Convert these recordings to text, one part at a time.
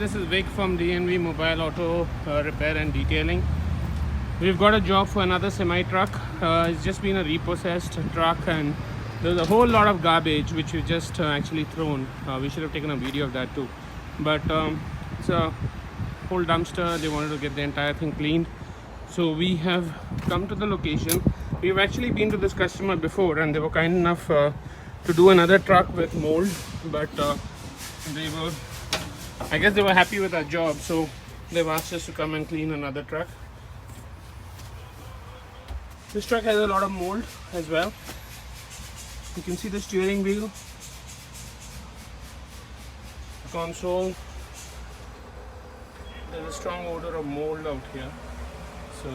This is Vic from DNV Mobile Auto Repair and Detailing. We've got a job for another semi-truck. It's just been a repossessed truck and there's a whole lot of garbage which we just actually thrown. We should have taken a video of that too. But it's a whole dumpster. They wanted to get the entire thing cleaned. So we have come to the location. We've actually been to this customer before and they were kind enough to do another truck with mold. But I guess they were happy with our job, so they've asked us to come and clean another truck. This truck has a lot of mold as well. You can see the steering wheel, the console. There's a strong odor of mold out here. So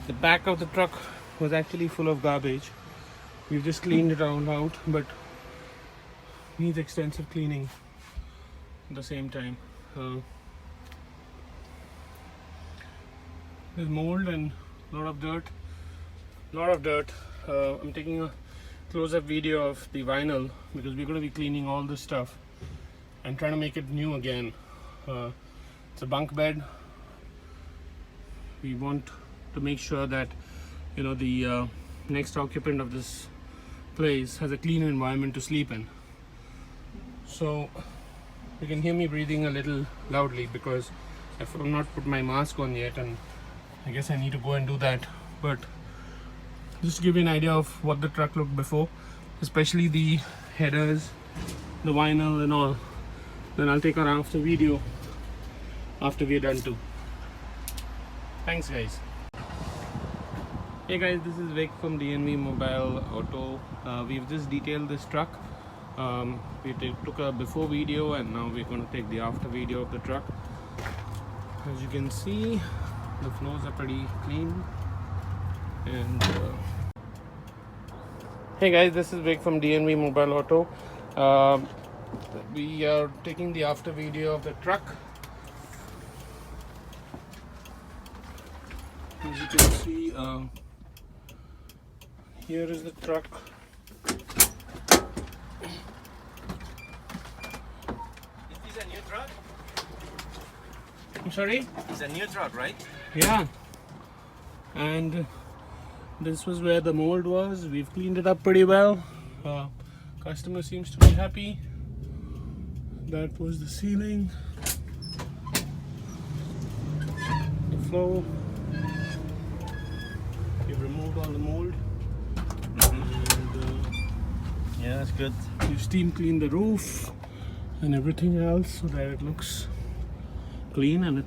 the back of the truck was actually full of garbage. We've just cleaned it all out, but needs extensive cleaning at the same time. There's mold and a lot of dirt. I'm taking a close-up video of the vinyl because we're going to be cleaning all this stuff and trying to make it new again. It's a bunk bed. We want to make sure that the next occupant of this place has a clean environment to sleep in. So you can hear me breathing a little loudly because I've not put my mask on yet, and I guess I need to go and do that. But just to give you an idea of what the truck looked before, especially the headers, the vinyl and all, then I'll take an after video after we're done too. Thanks guys. Hey guys, this is Vic from DNV Mobile Auto. We've just detailed this truck. We took a before video and now we're going to take the after video of the truck. As you can see, the floors are pretty clean. And hey guys, this is Vic from DNV Mobile Auto. We are taking the after video of the truck. As you can see, here is the truck. It's a new truck? I'm sorry? It's a new truck, right? Yeah. And this was where the mold was. We've cleaned it up pretty well. Customer seems to be happy. That was the ceiling. The floor. We've removed all the mold. And Yeah, that's good. we've steam cleaned the roof and everything else so that it looks clean and